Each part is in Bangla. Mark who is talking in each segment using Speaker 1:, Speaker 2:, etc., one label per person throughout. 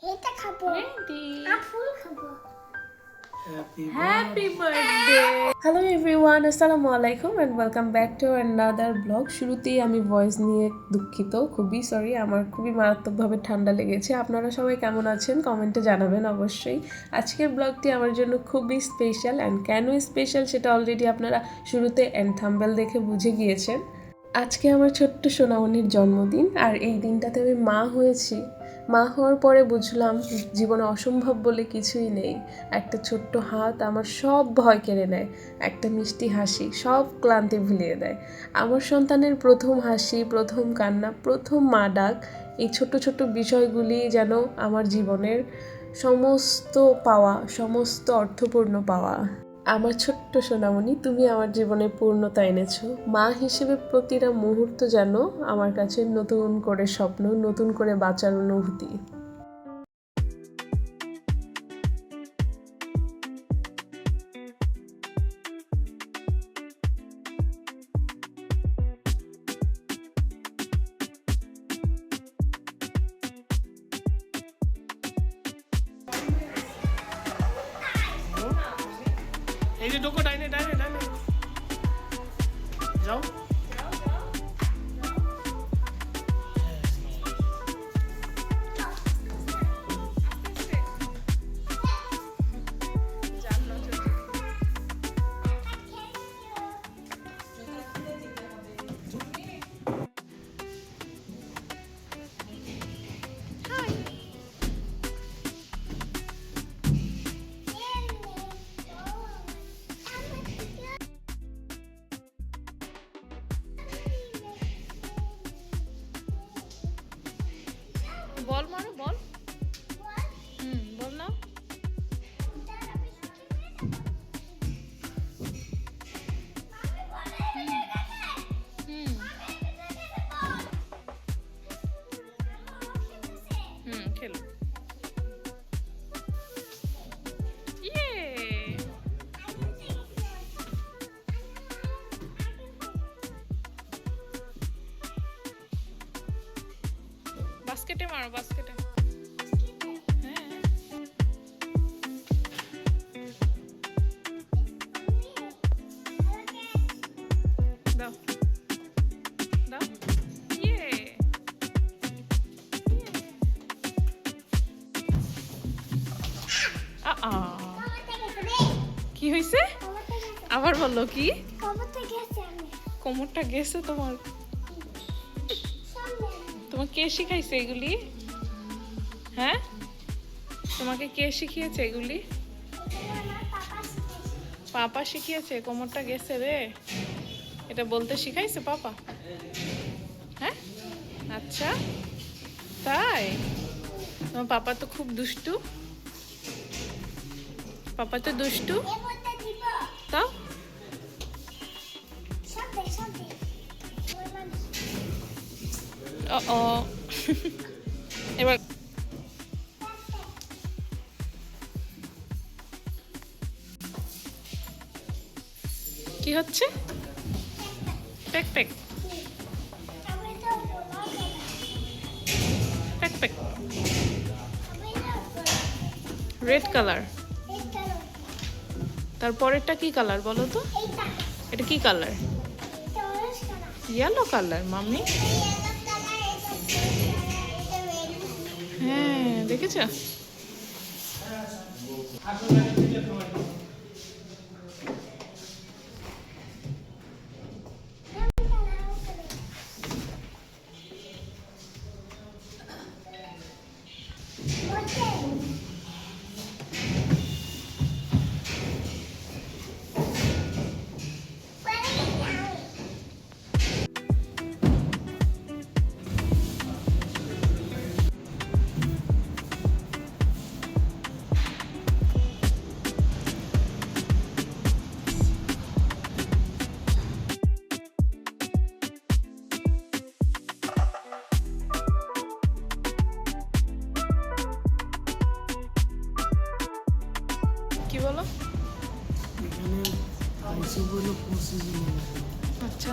Speaker 1: এটা খাবো।
Speaker 2: Ready?
Speaker 1: ফুল খাবো।
Speaker 2: Happy birthday!
Speaker 3: হ্যালো এভরিওয়ান, আসসালামু আলাইকুম and welcome back to another blog. শুরুতেই আমি ভয়েস নিয়ে দুঃখিত, খুবই সরি, আমার খুবই মারাত্মকভাবে ঠান্ডা লেগেছে। আপনারা সবাই কেমন আছেন কমেন্টে জানাবেন অবশ্যই। আজকের ব্লগটি আমার জন্য খুবই স্পেশাল, অ্যান্ড কেন স্পেশাল সেটা অলরেডি আপনারা শুরুতে অ্যান্ড থাম্বনেল দেখে বুঝে গিয়েছেন। আজকে আমার ছোট্ট সোনামণির জন্মদিন, আর এই দিনটাতে আমি মা হয়েছি। মা হওয়ার পরে বুঝলাম জীবনে অসম্ভব বলে কিছুই নেই। একটা ছোট্ট হাত আমার সব ভয় কেড়ে নেয়, একটা মিষ্টি হাসি সব ক্লান্তি ভুলিয়ে দেয়। আমার সন্তানের প্রথম হাসি, প্রথম কান্না, প্রথম মা ডাক, এই ছোট্ট ছোট্ট বিষয়গুলি যেন আমার জীবনের সমস্ত পাওয়া, সমস্ত অর্থপূর্ণ পাওয়া। আমার ছোট্ট সোনামণি, তুমি আমার জীবনে পূর্ণতা এনেছো। মা হিসেবে প্রতিটা মুহূর্ত যেন আমার কাছে নতুন করে স্বপ্ন, নতুন করে বাঁচার অনুভূতি।
Speaker 4: এই যে ঢোকো, ডাইনে ডাইনে ডাইনে যাও।
Speaker 2: বল মারো, বল। বল না। হুম খেলো। ইয়ে বাস্কেটে মারো, বাস্কেটে। হ্যাঁ, দাও দাও। ইয়ে কি হয়েছে? আবার বলো কি? কোমরটা গেছে তোমার? তোমার কে শিখাইছে এগুলি? হ্যাঁ, তোমাকে কে শিখিয়েছে এগুলি? পাপা শিখিয়েছে? কোমরটা গেছে রে, এটা বলতে শিখাইছে পাপা? হ্যাঁ, আচ্ছা তাই। তোমার পাপা তো খুব দুষ্টু, পাপা তো দুষ্টু। তাও ও এবার কি হচ্ছে? Pack pack pack pack. Red colour. তারপরেরটা কি কালার বলো তো? এটা কি কালার? Yellow colour mummy. হ্যাঁ, দেখেছো? কি বলো?
Speaker 4: এখানে আইসি বলে পৌঁছেছিল।
Speaker 2: আচ্ছা,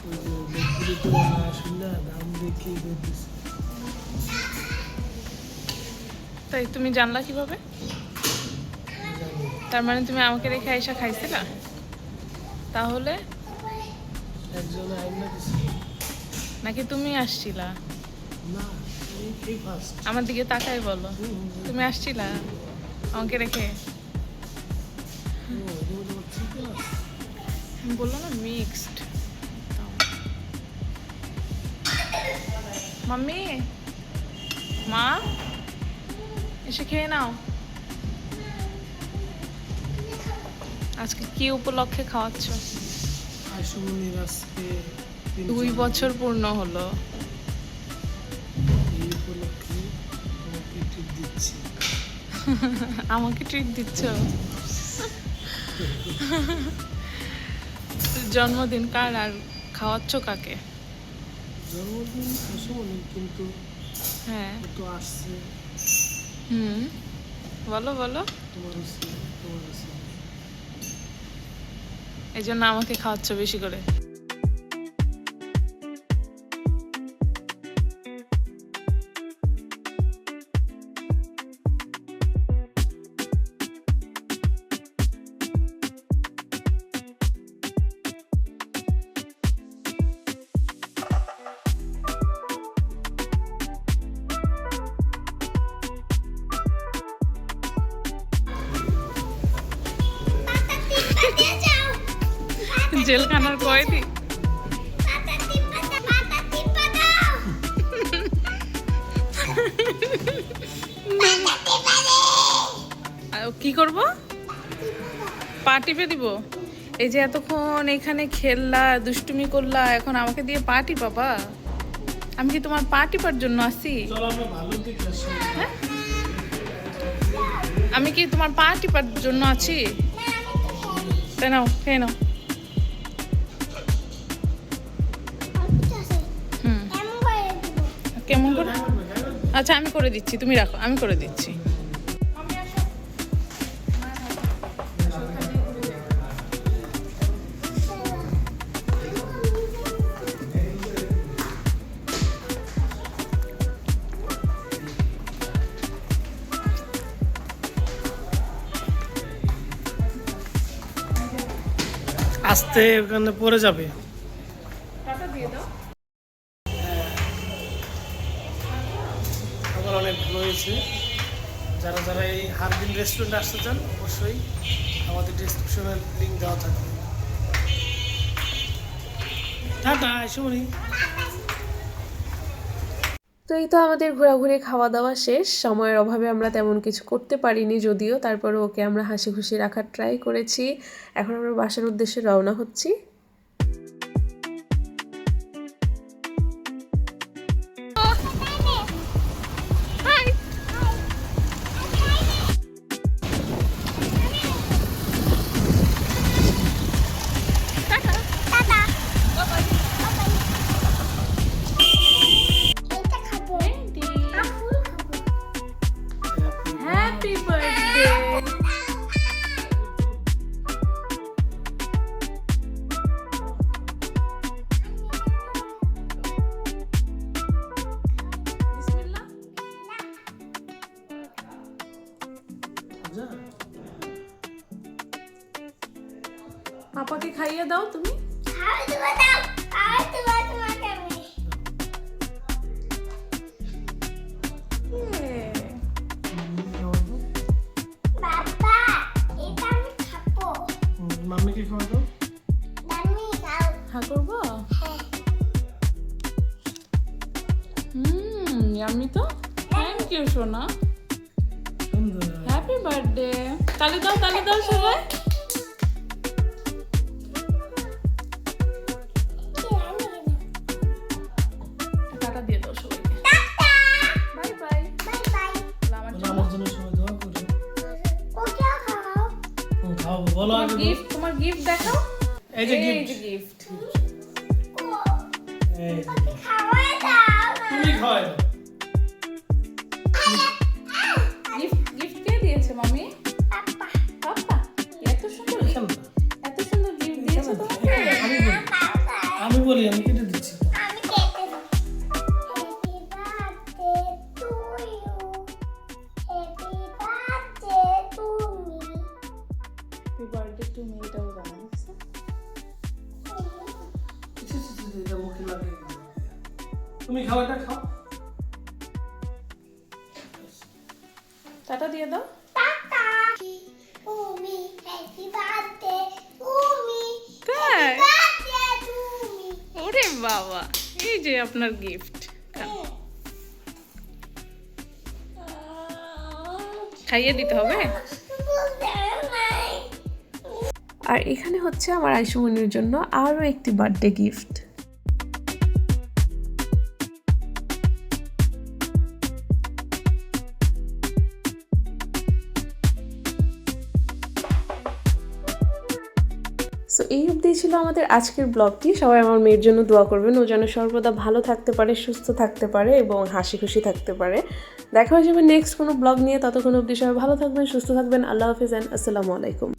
Speaker 4: ওই যে লোকগুলি তো না আসলে দাম দেখে দিচ্ছে।
Speaker 2: তাই তুমি জানলা কিভাবে? তার মানে তুমি আমাকে রেখে আইসা খাইছিলা? তাহলে
Speaker 4: একজন আইনা দিছে।
Speaker 2: নাকি তুমি আসছিলা?
Speaker 4: না, এই ফার্স্ট।
Speaker 2: আমার দিকে তাকাই বলো, তুমি আসছিলা আমাকে রেখে? আমি বললো না মিক্সড। মাম্মি, মা এসে খেয়ে নাও। আজকে কি উপলক্ষে খাওয়াচ্ছ?
Speaker 4: আশুমনির আজকে
Speaker 2: 2 বছর পূর্ণ হলো।
Speaker 4: এই উপলক্ষে তোমাকে ট্রিট দিচ্ছি।
Speaker 2: আমাকে ট্রিট দিচ্ছ? জন্মদিন কার আর খাওয়াচ্ছ কাকে?
Speaker 4: জন্মদিন আশুমনির, কিন্তু
Speaker 2: হ্যাঁ
Speaker 4: ও তো আসছে।
Speaker 2: বলো বলো।
Speaker 4: তোমার হচ্ছে,
Speaker 2: এই জন্য আমাকে খাওয়াচ্ছ বেশি করে। জেলখানার কয়েদি। কি করব? পা টিপে দিব? এই যে এতক্ষণ এখানে খেললা, দুষ্টুমি করলা, এখন আমাকে দিয়ে পা টিপাবা? আমি কি তোমার পা টিপার জন্য আসি?
Speaker 4: চলো আমরা ভালো দিকে আসি।
Speaker 2: হ্যাঁ? আমি কি তোমার পা টিপার জন্য আছি? তাই নাও, খেয়ে নাও। কেমন করে? আচ্ছা আমি করে দিচ্ছি, তুমি রাখো, আমি করে দিচ্ছি।
Speaker 4: আস্তে ওখানে পড়ে যাবে।
Speaker 2: টাকা দিয়ে দাও।
Speaker 4: আবার অনেক ভালো হয়েছে। যারা যারা এই হারবিন রেস্টুরেন্টে আসতে চান অবশ্যই আমাদের ডিসক্রিপশনের লিঙ্ক দেওয়া থাকবে। টাটা আশুমনি।
Speaker 3: তো এই তো আমাদের ঘোরাঘুরি খাওয়া দাওয়া শেষ। সময়ের অভাবে আমরা তেমন কিছু করতে পারিনি, যদিও তারপরে ওকে আমরা হাসি খুশি রাখার ট্রাই করেছি। এখন আমরা বাসার উদ্দেশ্যে রওনা হচ্ছি।
Speaker 2: Happy birthday. পাপাকে খাইয়ে দাও তুমি।
Speaker 4: মাম্মিকে খাওয়া দাও।
Speaker 2: হ্যাঁ করবো। ইয়াম্মি তো। থ্যাংক ইউ সোনা।
Speaker 4: সুন্দর।
Speaker 2: Happy birthday. তালি দাও, তালি দাও সবাই। টাটা দিয়ে দাও সবাইকে। Bye bye. আমার জন্য
Speaker 4: আমার জন্য সবাই দোয়া করো। খাওয়াবো, বলো আগে।
Speaker 2: গিফট, তোমার গিফট দেখাও।
Speaker 4: এই যে
Speaker 2: এই
Speaker 4: গিফট।
Speaker 2: যে গিফট।
Speaker 4: এই যে তুমি খাওয়াই দাও।
Speaker 2: গিফট কে দিয়েছে মামি? পাপা। এত সুন্দর
Speaker 4: এখানে না।
Speaker 2: এত সুন্দর গিফট দিয়েছে তোমাকে।
Speaker 4: আমি বলি, আমি কেটে দিচ্ছি। তুমি খাও, এটা খাও।
Speaker 2: টাটা দিয়ে দাও।
Speaker 1: Umi, happy birthday, Umi,
Speaker 2: তাই?
Speaker 1: birthday to me.
Speaker 2: ওরে বাবা, এই যে আপনার গিফট। খাইয়ে দিতে হবে।
Speaker 3: আর এখানে হচ্ছে আমার আইসুমনির জন্য আরও একটি বার্থডে গিফট। সো এই অবধি ছিল আমাদের আজকের ব্লগটি। সবাই আমার মেয়ের জন্য দোয়া করবেন, ও যেন সর্বদা ভালো থাকতে পারে, সুস্থ থাকতে পারে এবং হাসি খুশি থাকতে পারে। দেখা হয়ে যাবে নেক্সট কোনো ব্লগ নিয়ে। ততক্ষণ অবধি সবাই ভালো থাকবেন, সুস্থ থাকবেন। আল্লাহ হাফিজ অ্যান্ড আসসালামু আলাইকুম।